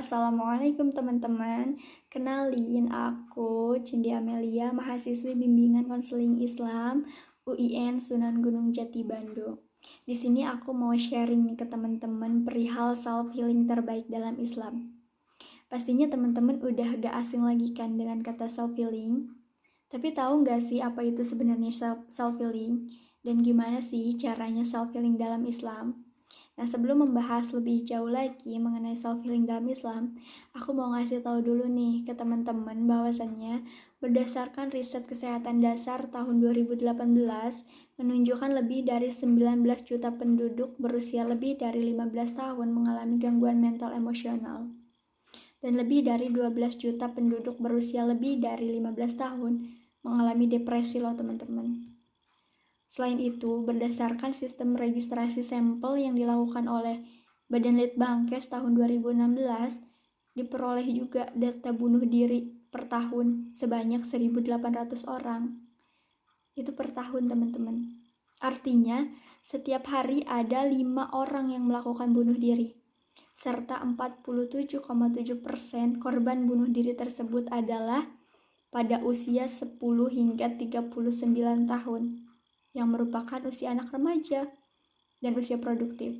Assalamualaikum teman-teman. Kenalin, aku Cindy Amelia, mahasiswi bimbingan konseling Islam UIN Sunan Gunung Jati Bandung. Di sini aku mau sharing nih ke teman-teman perihal self healing terbaik dalam Islam. Pastinya teman-teman udah gak asing lagi kan dengan kata self healing. Tapi tahu gak sih apa itu sebenarnya self healing dan gimana sih caranya self healing dalam Islam? Nah, sebelum membahas lebih jauh lagi mengenai self-healing dalam Islam, aku mau ngasih tahu dulu nih ke teman-teman bahwasannya berdasarkan riset kesehatan dasar tahun 2018 menunjukkan lebih dari 19 juta penduduk berusia lebih dari 15 tahun mengalami gangguan mental emosional. Dan lebih dari 12 juta penduduk berusia lebih dari 15 tahun mengalami depresi loh teman-teman. Selain itu, berdasarkan sistem registrasi sampel yang dilakukan oleh Badan Litbangkes tahun 2016, diperoleh juga data bunuh diri per tahun sebanyak 1.800 orang. Itu per tahun, teman-teman. Artinya, setiap hari ada 5 orang yang melakukan bunuh diri. Serta 47,7% korban bunuh diri tersebut adalah pada usia 10 hingga 39 tahun. Yang merupakan usia anak remaja dan usia produktif.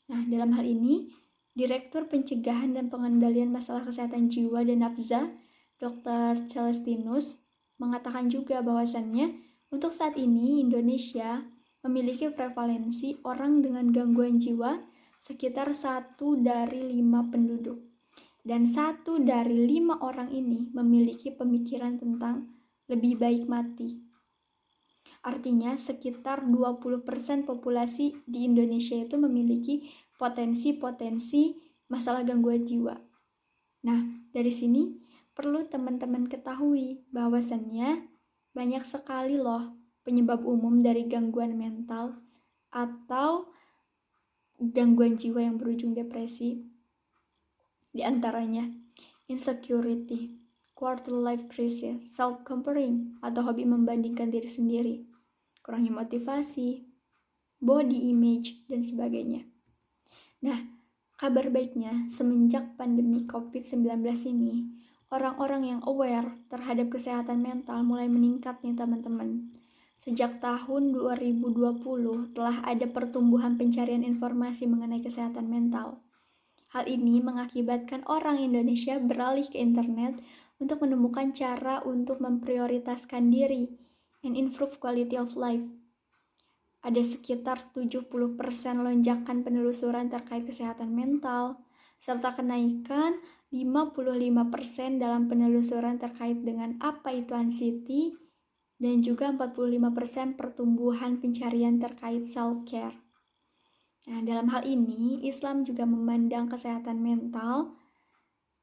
Nah, dalam hal ini, Direktur Pencegahan dan Pengendalian Masalah Kesehatan Jiwa dan Nafza, Dr. Celestinus, mengatakan juga bahwasannya untuk saat ini Indonesia memiliki prevalensi orang dengan gangguan jiwa sekitar 1 dari 5 penduduk. Dan 1 dari 5 orang ini memiliki pemikiran tentang lebih baik mati. Artinya sekitar 20% populasi di Indonesia itu memiliki potensi-potensi masalah gangguan jiwa. Nah, dari sini perlu teman-teman ketahui bahwasannya banyak sekali loh penyebab umum dari gangguan mental atau gangguan jiwa yang berujung depresi. Di antaranya insecurity, quarter life crisis, self-comparing atau hobi membandingkan diri sendiri, kurangnya motivasi, body image, dan sebagainya. Nah, kabar baiknya semenjak pandemi COVID-19 ini, orang-orang yang aware terhadap kesehatan mental mulai meningkat nih teman-teman. Sejak tahun 2020 telah ada pertumbuhan pencarian informasi mengenai kesehatan mental. Hal ini mengakibatkan orang Indonesia beralih ke internet untuk menemukan cara untuk memprioritaskan diri and improve quality of life. Ada sekitar 70% lonjakan penelusuran terkait kesehatan mental, serta kenaikan 55% dalam penelusuran terkait dengan apa itu anxiety, dan juga 45% pertumbuhan pencarian terkait self-care. Nah, dalam hal ini, Islam juga memandang kesehatan mental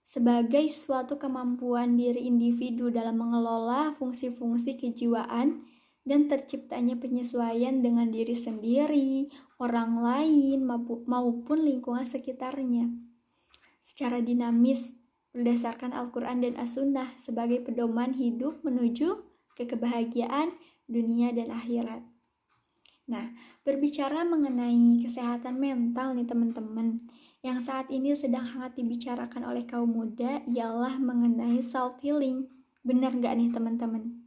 sebagai suatu kemampuan diri individu dalam mengelola fungsi-fungsi kejiwaan dan terciptanya penyesuaian dengan diri sendiri, orang lain, maupun lingkungan sekitarnya secara dinamis berdasarkan Al-Quran dan As-Sunnah sebagai pedoman hidup menuju ke kebahagiaan dunia dan akhirat. Nah, berbicara mengenai kesehatan mental nih teman-teman, yang saat ini sedang hangat dibicarakan oleh kaum muda ialah mengenai self-healing. Benar nggak nih teman-teman?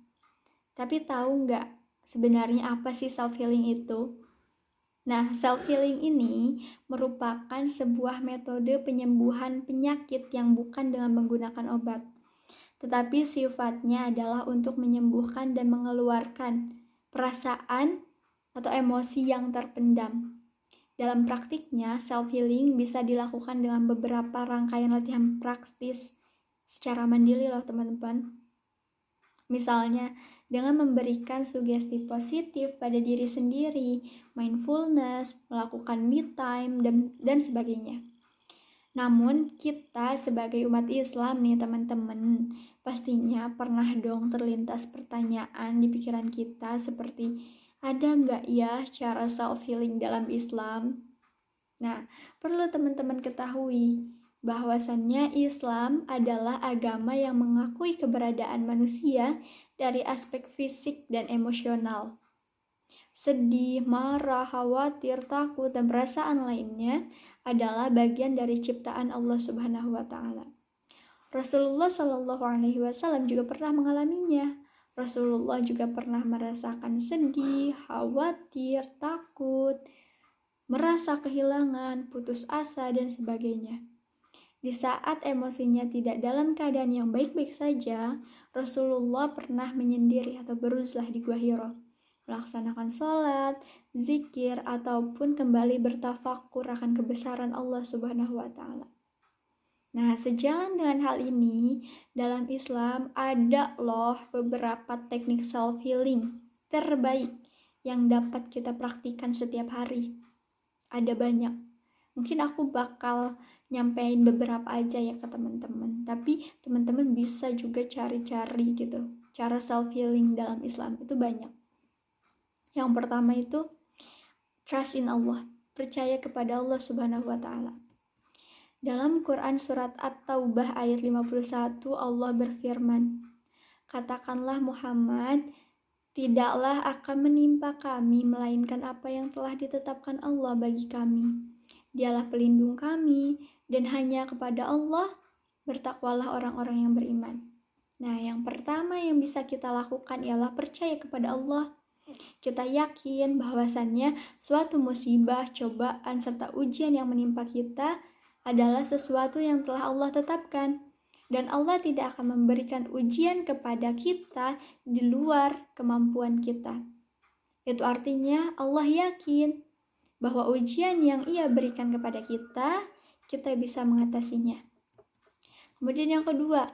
Tapi tahu nggak sebenarnya apa sih self-healing itu? Nah, self-healing ini merupakan sebuah metode penyembuhan penyakit yang bukan dengan menggunakan obat, tetapi sifatnya adalah untuk menyembuhkan dan mengeluarkan perasaan atau emosi yang terpendam. Dalam praktiknya, self-healing bisa dilakukan dengan beberapa rangkaian latihan praktis secara mandiri loh teman-teman. Misalnya, dengan memberikan sugesti positif pada diri sendiri, mindfulness, melakukan me time, dan sebagainya. Namun, kita sebagai umat Islam nih teman-teman, pastinya pernah dong terlintas pertanyaan di pikiran kita seperti, ada nggak ya cara self-healing dalam Islam? Nah, perlu teman-teman ketahui bahwasannya Islam adalah agama yang mengakui keberadaan manusia dari aspek fisik dan emosional. Sedih, marah, khawatir, takut, dan perasaan lainnya adalah bagian dari ciptaan Allah Subhanahu wa taala. Rasulullah Shallallahu alaihi wasallam juga pernah mengalaminya. Rasulullah juga pernah merasakan sedih, khawatir, takut, merasa kehilangan, putus asa, dan sebagainya. Di saat emosinya tidak dalam keadaan yang baik-baik saja, Rasulullah pernah menyendiri atau beruzlah di Gua Hiro, melaksanakan sholat, zikir, ataupun kembali bertafakur akan kebesaran Allah Subhanahu wa taala. Nah, sejalan dengan hal ini, dalam Islam ada loh beberapa teknik self-healing terbaik yang dapat kita praktikkan setiap hari. Ada banyak. Mungkin aku bakal nyampein beberapa aja ya ke teman-teman. Tapi teman-teman bisa juga cari-cari gitu. Cara self-healing dalam Islam itu banyak. Yang pertama itu, trust in Allah. Percaya kepada Allah Subhanahu wa ta'ala. Dalam Quran surat At-Taubah ayat 51 Allah berfirman, "Katakanlah Muhammad, tidaklah akan menimpa kami melainkan apa yang telah ditetapkan Allah bagi kami. Dialah pelindung kami dan hanya kepada Allah bertakwalah orang-orang yang beriman." Nah, yang pertama yang bisa kita lakukan ialah percaya kepada Allah. Kita yakin bahwasannya suatu musibah, cobaan, serta ujian yang menimpa kita adalah sesuatu yang telah Allah tetapkan, dan Allah tidak akan memberikan ujian kepada kita di luar kemampuan kita. Itu artinya Allah yakin bahwa ujian yang Ia berikan kepada kita bisa mengatasinya. Kemudian yang kedua,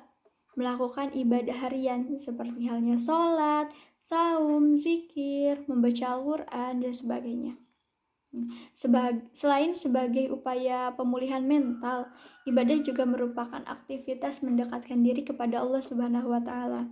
melakukan ibadah harian seperti halnya sholat, saum, zikir, membaca Al-Quran, dan sebagainya. Selain sebagai upaya pemulihan mental, ibadah juga merupakan aktivitas mendekatkan diri kepada Allah Subhanahu wa taala.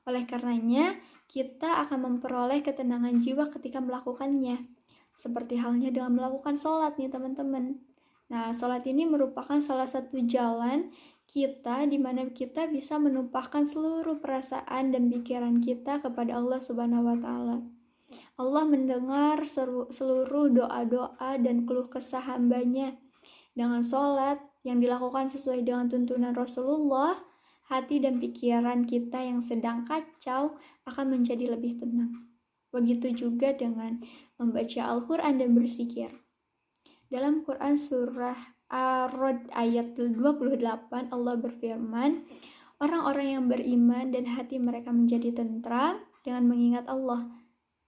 Oleh karenanya, kita akan memperoleh ketenangan jiwa ketika melakukannya. Seperti halnya dengan melakukan sholat nih teman-teman. Nah, sholat ini merupakan salah satu jalan kita di mana kita bisa menumpahkan seluruh perasaan dan pikiran kita kepada Allah Subhanahu wa taala. Allah mendengar seluruh doa-doa dan keluh kesah hambanya. Dengan sholat yang dilakukan sesuai dengan tuntunan Rasulullah, hati dan pikiran kita yang sedang kacau akan menjadi lebih tenang. Begitu juga dengan membaca Al-Quran dan berzikir. Dalam Quran surah Ar-Rod ayat 28 Allah berfirman, orang-orang yang beriman dan hati mereka menjadi tentram dengan mengingat Allah.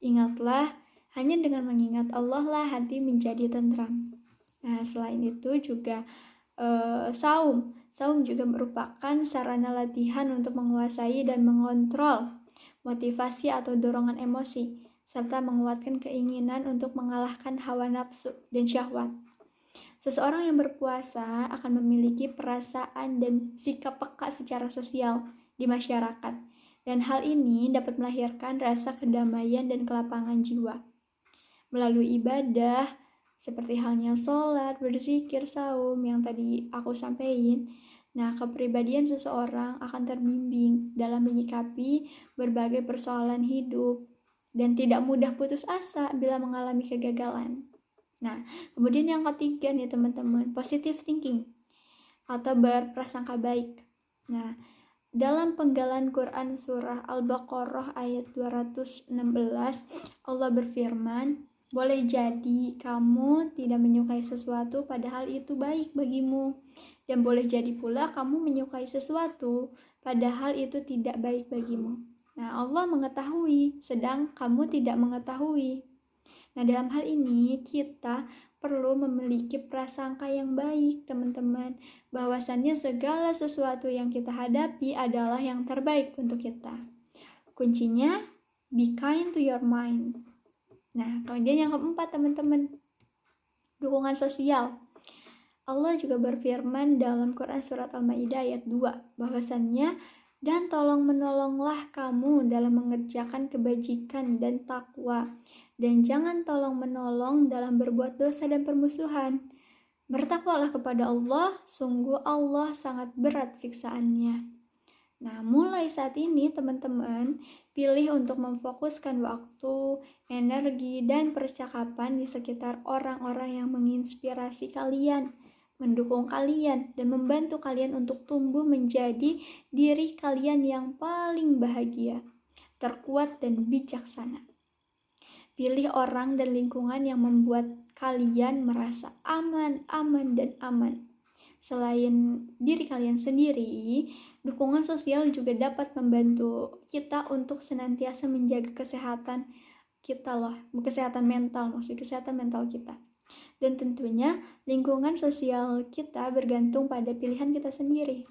Ingatlah, hanya dengan mengingat Allah lah hati menjadi tentram. Nah, selain itu juga saum. Saum juga merupakan sarana latihan untuk menguasai dan mengontrol motivasi atau dorongan emosi, serta menguatkan keinginan untuk mengalahkan hawa nafsu dan syahwat. Seseorang yang berpuasa akan memiliki perasaan dan sikap peka secara sosial di masyarakat, dan hal ini dapat melahirkan rasa kedamaian dan kelapangan jiwa. Melalui ibadah, seperti halnya sholat, berzikir, saum yang tadi aku sampaikan, nah kepribadian seseorang akan terbimbing dalam menyikapi berbagai persoalan hidup dan tidak mudah putus asa bila mengalami kegagalan. Nah, kemudian yang ketiga nih teman-teman, positive thinking atau berprasangka baik. Nah, dalam penggalan Quran surah Al-Baqarah ayat 216, Allah berfirman, boleh jadi kamu tidak menyukai sesuatu padahal itu baik bagimu, dan boleh jadi pula kamu menyukai sesuatu padahal itu tidak baik bagimu. Nah, Allah mengetahui, sedang kamu tidak mengetahui. Nah, dalam hal ini kita perlu memiliki prasangka yang baik, teman-teman, bahwasannya segala sesuatu yang kita hadapi adalah yang terbaik untuk kita. Kuncinya, be kind to your mind. Nah, kemudian yang keempat, teman-teman, dukungan sosial. Allah juga berfirman dalam Quran surat Al-Maidah ayat 2, bahwasannya, dan tolong menolonglah kamu dalam mengerjakan kebajikan dan takwa, dan jangan tolong menolong dalam berbuat dosa dan permusuhan. Bertakwalah kepada Allah, sungguh Allah sangat berat siksaannya. Nah, mulai saat ini teman-teman pilih untuk memfokuskan waktu, energi, dan percakapan di sekitar orang-orang yang menginspirasi kalian, mendukung kalian, dan membantu kalian untuk tumbuh menjadi diri kalian yang paling bahagia, terkuat, dan bijaksana. Pilih orang dan lingkungan yang membuat kalian merasa aman, dan aman. Selain diri kalian sendiri, dukungan sosial juga dapat membantu kita untuk senantiasa menjaga kesehatan kita loh, kesehatan mental, maksudnya kesehatan mental kita. Dan tentunya lingkungan sosial kita bergantung pada pilihan kita sendiri.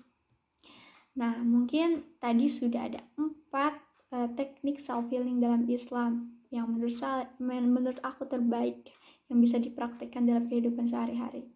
Nah, mungkin tadi sudah ada 4 teknik self healing dalam Islam yang menurut aku terbaik yang bisa dipraktikkan dalam kehidupan sehari-hari.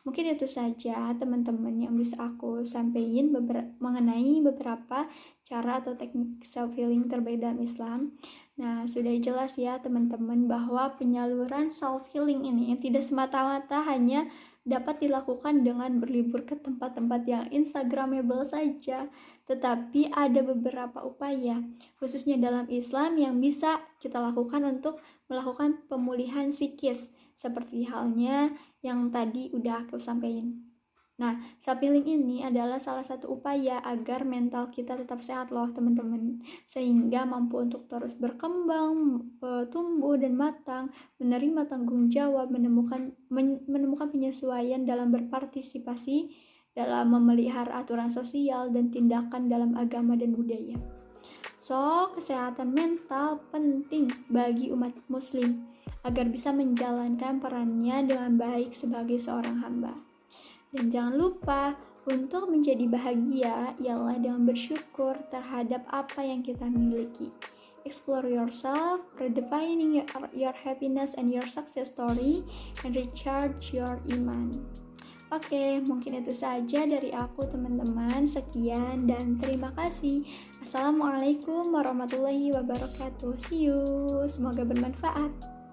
Mungkin itu saja teman-teman yang bisa aku sampaikan mengenai beberapa cara atau teknik self healing terbaik dalam Islam. Nah, sudah jelas ya teman-teman bahwa penyaluran self healing ini tidak semata-mata hanya dapat dilakukan dengan berlibur ke tempat-tempat yang instagramable saja, tetapi ada beberapa upaya khususnya dalam Islam yang bisa kita lakukan untuk melakukan pemulihan psikis, seperti halnya yang tadi udah aku sampaikan. Nah, self healing ini adalah salah satu upaya agar mental kita tetap sehat loh teman-teman, sehingga mampu untuk terus berkembang, tumbuh dan matang, menerima tanggung jawab, menemukan penyesuaian dalam berpartisipasi dalam memelihara aturan sosial dan tindakan dalam agama dan budaya. So, kesehatan mental penting bagi umat muslim agar bisa menjalankan perannya dengan baik sebagai seorang hamba. Dan jangan lupa untuk menjadi bahagia ialah dengan bersyukur terhadap apa yang kita miliki. Explore yourself, redefining your happiness and your success story, and recharge your iman. Oke, mungkin itu saja dari aku teman-teman. Sekian dan terima kasih. Assalamualaikum warahmatullahi wabarakatuh. See you. Semoga bermanfaat.